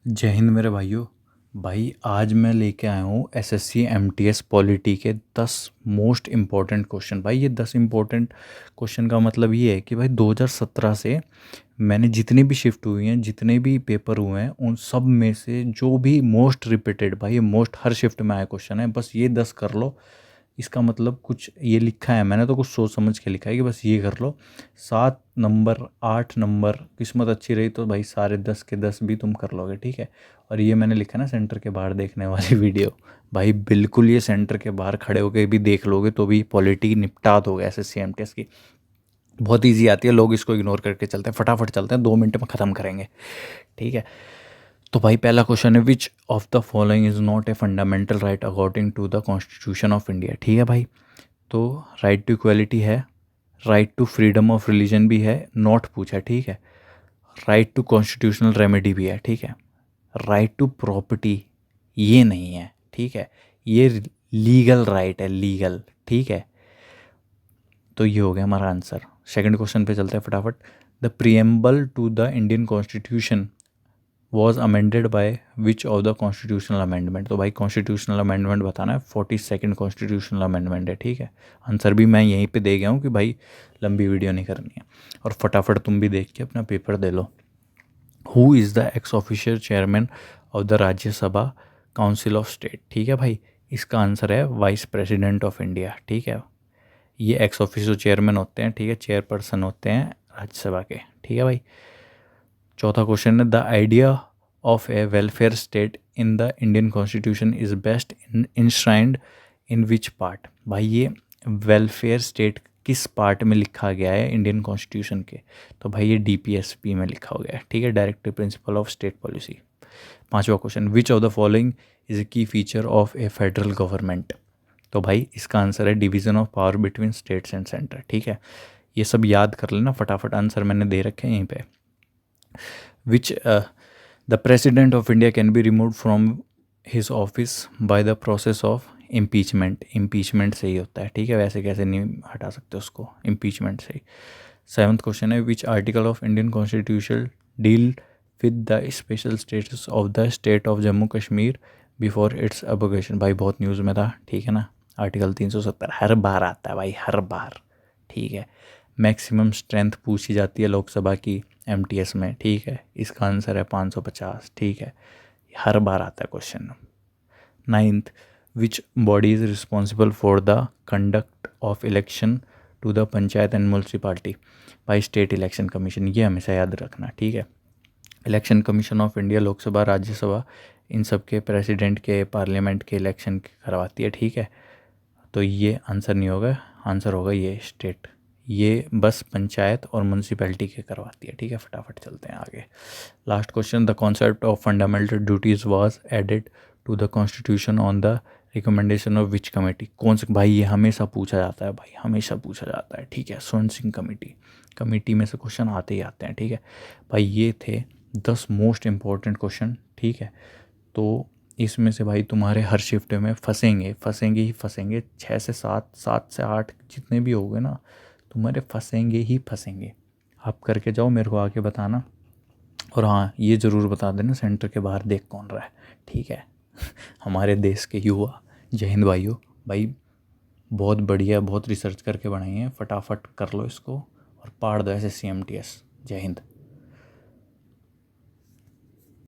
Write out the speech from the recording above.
जय हिंद मेरे भाइयों। भाई आज मैं लेके आया हूँ एसएससी एमटीएस पॉलिटी के 10 मोस्ट इम्पॉर्टेंट क्वेश्चन। भाई ये 10 इम्पॉर्टेंट क्वेश्चन का मतलब ये है कि भाई 2017 से मैंने जितनी भी शिफ्ट हुई हैं, जितने भी पेपर हुए हैं, उन सब में से जो भी मोस्ट रिपीटेड, भाई ये मोस्ट हर शिफ्ट में आया क्वेश्चन है, बस ये 10 कर लो। इसका मतलब कुछ ये लिखा है, मैंने तो कुछ सोच समझ के लिखा है कि बस ये कर लो। 7 नंबर 8 नंबर किस्मत अच्छी रही तो भाई सारे 10 के 10 भी तुम कर लोगे, ठीक है। और ये मैंने लिखा ना सेंटर के बाहर देखने वाली वीडियो, भाई बिल्कुल ये सेंटर के बाहर खड़े होकर भी देख लोगे तो भी पॉलिटी निपटा दोगे एसएससी एमटीएस की। बहुत ईजी आती है, लोग इसको इग्नोर करके चलते हैं, फटाफट चलते हैं, 2 मिनट में ख़त्म करेंगे, ठीक है। तो भाई पहला क्वेश्चन है, which of the following is not a fundamental right according to the constitution of India, ठीक है भाई। तो राइट टू इक्वलिटी है, right to freedom of religion भी है, नॉट पूछा, ठीक है। राइट टू कॉन्स्टिट्यूशनल रेमेडी भी है, ठीक है। राइट टू प्रॉपर्टी ये नहीं है, ठीक है। ये लीगल राइट है, लीगल, ठीक है। तो ये हो गया हमारा आंसर। सेकंड क्वेश्चन पे चलते हैं फटाफट। The preamble to the Indian constitution was amended by which of the constitutional amendment. तो भाई कॉन्स्टिट्यूशनल अमेंडमेंट बताना है, 42nd कॉन्स्टिट्यूशनल अमेंडमेंट है, ठीक है। आंसर भी मैं यहीं पे दे गया हूँ कि भाई लंबी वीडियो नहीं करनी है, और फटाफट तुम भी देख के अपना paper they low. Who is the x official chairman of the Rajya Sabha council of state, ठीक है भाई। इसका आंसर है वाइस प्रेसिडेंट ऑफ इंडिया, ठीक है। ये एक्स ऑफिशियल चेयरमैन होते हैं, ठीक है, चेयरपर्सन होते हैं राज्यसभा के, ठीक है भाई। चौथा क्वेश्चन है, the idea of a welfare state in the Indian constitution is best enshrined in which part. भाई ये वेलफेयर स्टेट किस पार्ट में लिखा गया है इंडियन कॉन्स्टिट्यूशन के। तो भाई ये डीपीएसपी में लिखा हो गया है, ठीक है, directive principle of state policy. पांचवा question, which of the following is a key feature of a federal government. तो भाई इसका आंसर है division of power between states and centre, ठीक है। ये सब याद कर लेना फटाफट, आंसर मैंने दे रखे हैं यहीं पे। Which the president of India can be remove from his office by the process of impeachment. Impeachment से ही होता है, ठीक है, वैसे कैसे नहीं हटा सकते उसको, इम्पीचमेंट से ही। सेवन्थ क्वेश्चन है, which article of Indian constitution deal with the special status of the state of Jammu Kashmir before it's abrogation. भाई बहुत न्यूज़ में था, ठीक है ना। आर्टिकल 370 हर बार आता है भाई, हर बार, ठीक है। मैक्सिमम स्ट्रेंथ पूछी जाती है लोकसभा की एमटीएस में, ठीक है। इसका आंसर है 550, ठीक है, हर बार आता है question. Ninth, which body is responsible for the conduct of election to the panchayat and municipality. भाई स्टेट इलेक्शन कमीशन, ये हमेशा याद रखना, ठीक है। Election commission of India Lok Sabha Rajya Sabha इन सब के प्रेसिडेंट के पार्लियामेंट के इलेक्शन करवाती है, ठीक है। तो ये आंसर नहीं होगा, आंसर होगा ये स्टेट, ये बस पंचायत और म्यूनसिपैलिटी के करवाती है, ठीक है। फटाफट चलते हैं आगे। Last question, the concept of fundamental duties was added to the constitution on the recommendation of which committee. कौन सा, भाई ये हमेशा पूछा जाता है, भाई हमेशा पूछा जाता है, ठीक है। स्वर्ण सिंह कमेटी, कमेटी में से क्वेश्चन आते ही आते हैं, ठीक है भाई। ये थे 10 मोस्ट इम्पॉर्टेंट क्वेश्चन, ठीक है। तो इसमें से भाई तुम्हारे हर शिफ्ट में फंसेंगे फंसेंगे ही फंसेंगे, 6 से 7, 7 से 8 जितने भी हो गए ना, तुम्हारे फंसेंगे ही फंसेंगे। आप करके जाओ, मेरे को आके बताना। और हाँ, ये ज़रूर बता देना सेंटर के बाहर देख कौन रहा है, ठीक है। हमारे देश के युवा, जय हिंद भाइयों। भाई बहुत बढ़िया, बहुत रिसर्च करके बनाई है, फटाफट कर लो इसको और पाड़ दो एसएससी एमटीएस। जय हिंद।